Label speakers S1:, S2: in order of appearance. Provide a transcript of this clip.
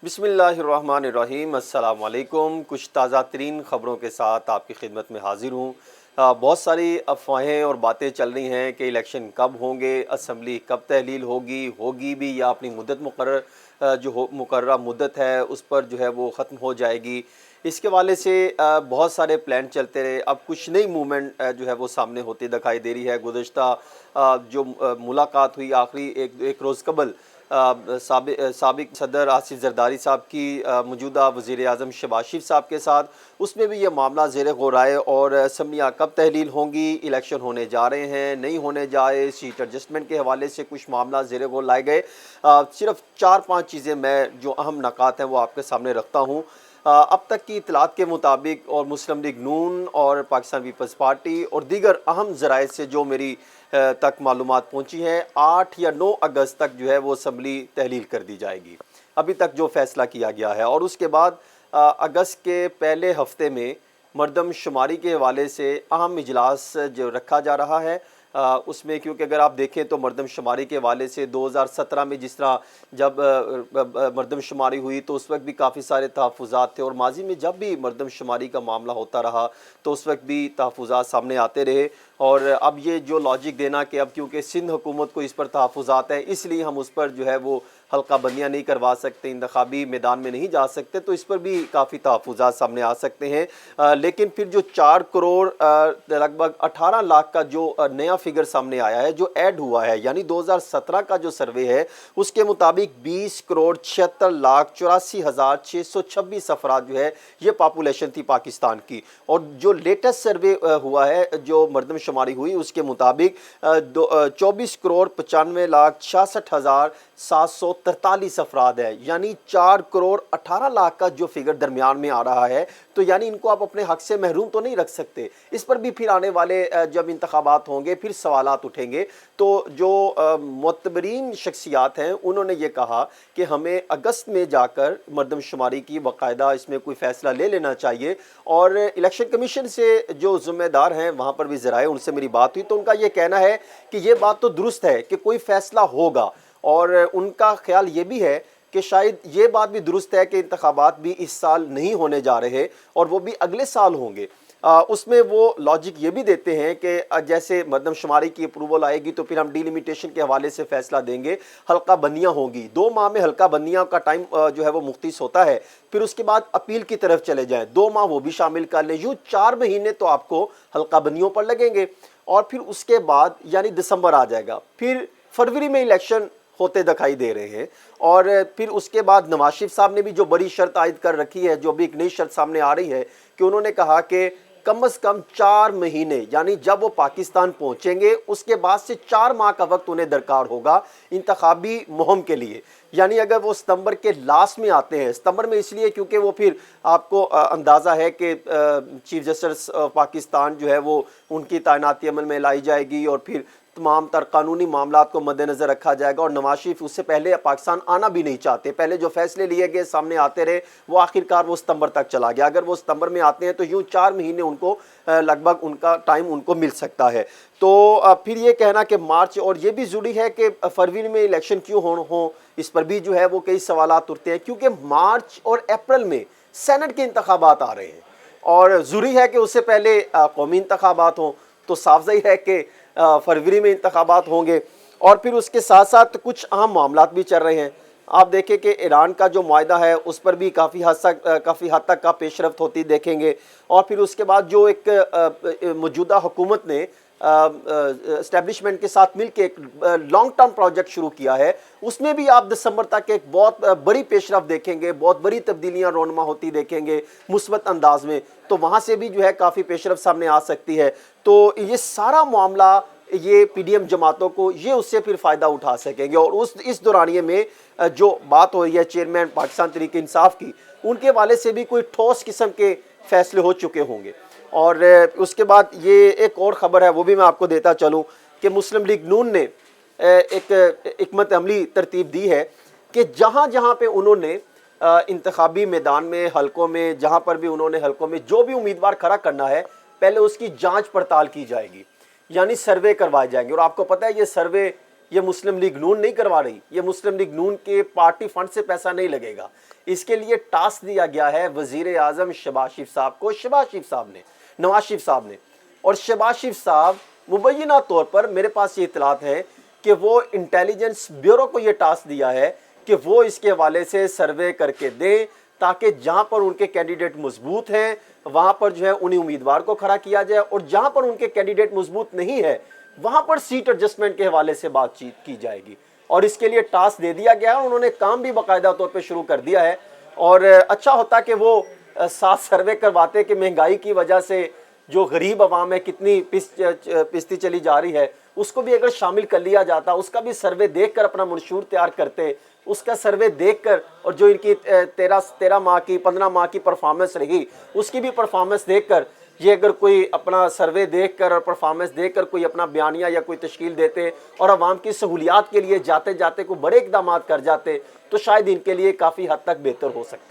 S1: बिस्मिल्लाहिर्रहमानिर्रहीम। अस्सलाम वालेकुम। कुछ ताज़ा तरीन ख़बरों के साथ आपकी खिदमत में हाज़िर हूँ। बहुत सारी अफवाहें और बातें चल रही हैं कि इलेक्शन कब होंगे, असम्बली कब तहलील होगी होगी भी या अपनी मुद्दत मुकर्रर मुद्दत है उस पर जो है वो ख़त्म हो जाएगी। इसके वाले से बहुत सारे प्लान चलते रहे। अब कुछ नई मूवमेंट जो है वो सामने होती दिखाई दे रही है। गुज़श्ता मुलाकात हुई आखिरी एक रोज़ कबल साबिक सदर आसिफ जरदारी साहब की मौजूदा वज़ीर आज़म शहबाज शरीफ साहब के साथ, उसमें भी ये मामला ज़ेर गौर आए और असम्बलियाँ कब तहलील होंगी, इलेक्शन होने जा रहे हैं नहीं होने जाए, सीट एडजस्टमेंट के हवाले से कुछ मामला ज़ेर गौर लाए गए। सिर्फ 4-5 चीज़ें मैं जो अहम नकात हैं वो आपके सामने रखता हूँ। अब तक की इतलात के मुताबिक और मुस्लिम लीग नून और पाकिस्तान पीपल्स पार्टी और दीगर अहम ज़राए से जो मेरी तक मालूमात पहुंची हैं, 8 या 9 अगस्त तक जो है वो असम्बली तहलील कर दी जाएगी, अभी तक जो फैसला किया गया है। और उसके बाद अगस्त के पहले हफ्ते में मरदम शुमारी के हवाले से अहम इजलास जो रखा जा रहा है उसमें, क्योंकि अगर आप देखें तो मरदम शुमारी के हवाले से 2017 में जिस तरह जब मरदम शुमारी हुई तो उस वक्त भी काफ़ी सारे तहफ़्फ़ुज़ात थे, और माजी में जब भी मरदम शुमारी का मामला होता रहा तो उस वक्त भी तहफ़्फ़ुज़ात सामने आते रहे। और अब ये जो लॉजिक देना कि अब क्योंकि सिंध हुकूमत को इस पर तहफ़्फ़ुज़ात हैं इसलिए हम उस पर जो है वो हल्का बंदियाँ नहीं करवा सकते, इंतखाबी मैदान में नहीं जा सकते, तो इस पर भी काफ़ी तहफ़्फ़ुज़ात सामने आ सकते हैं। लेकिन फिर जो 4 करोड़ लगभग 18 लाख का जो नया फिगर सामने आया है, जो ऐड हुआ है, यानी 2017 का जो सर्वे है उसके मुताबिक 20 करोड़ 76 लाख 84,626 अफराद जो है ये पॉपुलेशन थी पाकिस्तान की। और जो लेटेस्ट सर्वे हुआ है, जो मरदम शुमारी हुई, उसके मुताबिक 24 करोड़ 95 लाख 66,743 अफराद है, यानी 4 करोड़ 18 लाख का जो फिगर दरमियान में आ रहा है। तो यानी इनको आप अपने हक से महरूम तो नहीं रख सकते। इस पर भी फिर आने वाले जब इंतखाबात होंगे फिर सवालात उठेंगे। तो जो मुतबरीन शख्सियात हैं उन्होंने ये कहा कि हमें अगस्त में जाकर मरदम शुमारी की बाकायदा इसमें कोई फ़ैसला ले लेना चाहिए। और इलेक्शन कमीशन से जो ज़िम्मेदार हैं वहाँ पर भी ज़राए उनसे मेरी बात हुई तो उनका ये कहना है कि ये बात तो दुरुस्त है कि कोई फ़ैसला होगा, और उनका ख्याल ये भी है कि शायद ये बात भी दुरुस्त है कि इंतखाबात भी इस साल नहीं होने जा रहे और वो भी अगले साल होंगे। उसमें वो लॉजिक ये भी देते हैं कि जैसे मरदम शुमारी की अप्रूवल आएगी तो फिर हम डिलिमिटेशन के हवाले से फ़ैसला देंगे, हल्का बंदियाँ होगी, 2 माह में हल्का बंदियाँ का टाइम जो है वो मुख्तिस होता है, फिर उसके बाद अपील की तरफ चले जाएँ, 2 माह वो भी शामिल कर लें, यूँ 4 महीने तो आपको हल्का बंदियों पर लगेंगे। और फिर उसके बाद यानी दिसंबर आ जाएगा, फिर फरवरी में इलेक्शन होते दिखाई दे रहे हैं। और फिर उसके बाद नवाज शरीफ साहब ने भी जो बड़ी शर्त आयद कर रखी है, जो भी एक नई शर्त सामने आ रही है कि उन्होंने कहा कि कम से कम 4 महीने, यानी जब वो पाकिस्तान पहुंचेंगे उसके बाद से 4 माह का वक्त उन्हें दरकार होगा इंतखाबी मुहिम के लिए। यानी अगर वो सितंबर के लास्ट में आते हैं, सितंबर में इसलिए क्योंकि वो फिर आपको अंदाज़ा है कि चीफ जस्टिस पाकिस्तान जो है वो उनकी तैनाती अमल में लाई जाएगी और फिर तमाम तर कानूनी मामलात को मद्देनज़र रखा जाएगा। और नवाज शरीफ उससे पहले पाकिस्तान आना भी नहीं चाहते, पहले जो फैसले लिए गए सामने आते रहे वो आखिरकार वो सितंबर तक चला गया। अगर वो सितंबर में आते हैं तो यूँ 4 महीने उनको लगभग उनका टाइम उनको मिल सकता है। तो फिर ये कहना कि मार्च, और ये भी ज़रूरी है कि फरवरी में इलेक्शन क्यों हो, इस पर भी जो है वो कई सवालात उठते हैं, क्योंकि मार्च और अप्रैल में सेनेट के इंतखाबात आ रहे हैं और ज़रूरी है कि उससे पहले कौमी इंतखाबात हों। तो साफ ज़ाहिर है कि फरवरी में इंतखाबात होंगे। और फिर उसके साथ साथ कुछ अहम मामलात भी चल रहे हैं। आप देखें कि ईरान का जो मुआहदा है उस पर भी काफ़ी हद तक का पेशरफ्त होती देखेंगे। और फिर उसके बाद जो एक मौजूदा हुकूमत ने एस्टेब्लिशमेंट के साथ मिलकर एक लॉन्ग टर्म प्रोजेक्ट शुरू किया है, उसमें भी आप दिसंबर तक एक बहुत बड़ी पेशरफ्त देखेंगे, बहुत बड़ी तब्दीलियां रोनमा होती देखेंगे मुस्बत अंदाज में। तो वहाँ से भी जो है काफ़ी पेशरफ्त सामने आ सकती है। तो ये सारा मामला ये पीडीएम जमातों को ये उससे फिर फ़ायदा उठा सकेंगे। और इस दौरानिए में जो बात हो रही है चेयरमैन पाकिस्तान तहरीक इंसाफ की, उनके वाले से भी कोई ठोस किस्म के फैसले हो चुके होंगे। और उसके बाद ये एक और ख़बर है वो भी मैं आपको देता चलूँ कि मुस्लिम लीग नून ने एक हिकमत अमली तरतीब दी है कि जहाँ जहाँ पे उन्होंने इंतखाबी मैदान में हलकों में जहाँ पर भी उन्होंने हलकों में जो भी उम्मीदवार खड़ा करना है पहले उसकी जांच पड़ताल की जाएगी, यानी सर्वे करवाए जाएंगे। और आपको पता है ये सर्वे یہ مسلم لیگ نون نہیں کروا رہی، یہ مسلم لیگ نون کے پارٹی فنڈ سے پیسہ نہیں لگے گا۔ اس کے لیے ٹاسک دیا گیا ہے وزیر اعظم شہباز شریف صاحب کو، نواز شریف صاحب نے، اور شہباز شریف صاحب مبینہ طور پر میرے پاس یہ اطلاعات ہے کہ وہ انٹیلیجنس بیورو کو یہ ٹاسک دیا ہے کہ وہ اس کے حوالے سے سروے کر کے دیں، تاکہ جہاں پر ان کے کینڈیڈیٹ مضبوط ہیں وہاں پر جو ہے انہیں امیدوار کو کھڑا کیا جائے، اور جہاں پر ان کے کینڈیڈیٹ مضبوط نہیں ہے وہاں پر سیٹ ایڈجسٹمنٹ کے حوالے سے بات چیت کی جائے گی۔ اور اس کے لیے ٹاسک دے دیا گیا ہے، انہوں نے کام بھی باقاعدہ طور پہ شروع کر دیا ہے۔ اور اچھا ہوتا کہ وہ ساتھ سروے کرواتے کہ مہنگائی کی وجہ سے جو غریب عوام ہے کتنی پستی چلی جا رہی ہے، اس کو بھی اگر شامل کر لیا جاتا، اس کا بھی سروے دیکھ کر اپنا منشور تیار کرتے، اس کا سروے دیکھ کر، اور جو ان کی 13 ماہ کی 15 ماہ کی پرفارمنس رہی اس کی بھی پرفارمنس دیکھ کر، یہ اگر کوئی اپنا سروے دیکھ کر اور پرفارمنس دیکھ کر کوئی اپنا بیانیہ یا کوئی تشکیل دیتے اور عوام کی سہولیات کے لیے جاتے جاتے کوئی بڑے اقدامات کر جاتے، تو شاید ان کے لیے کافی حد تک بہتر ہو سکتا ہے۔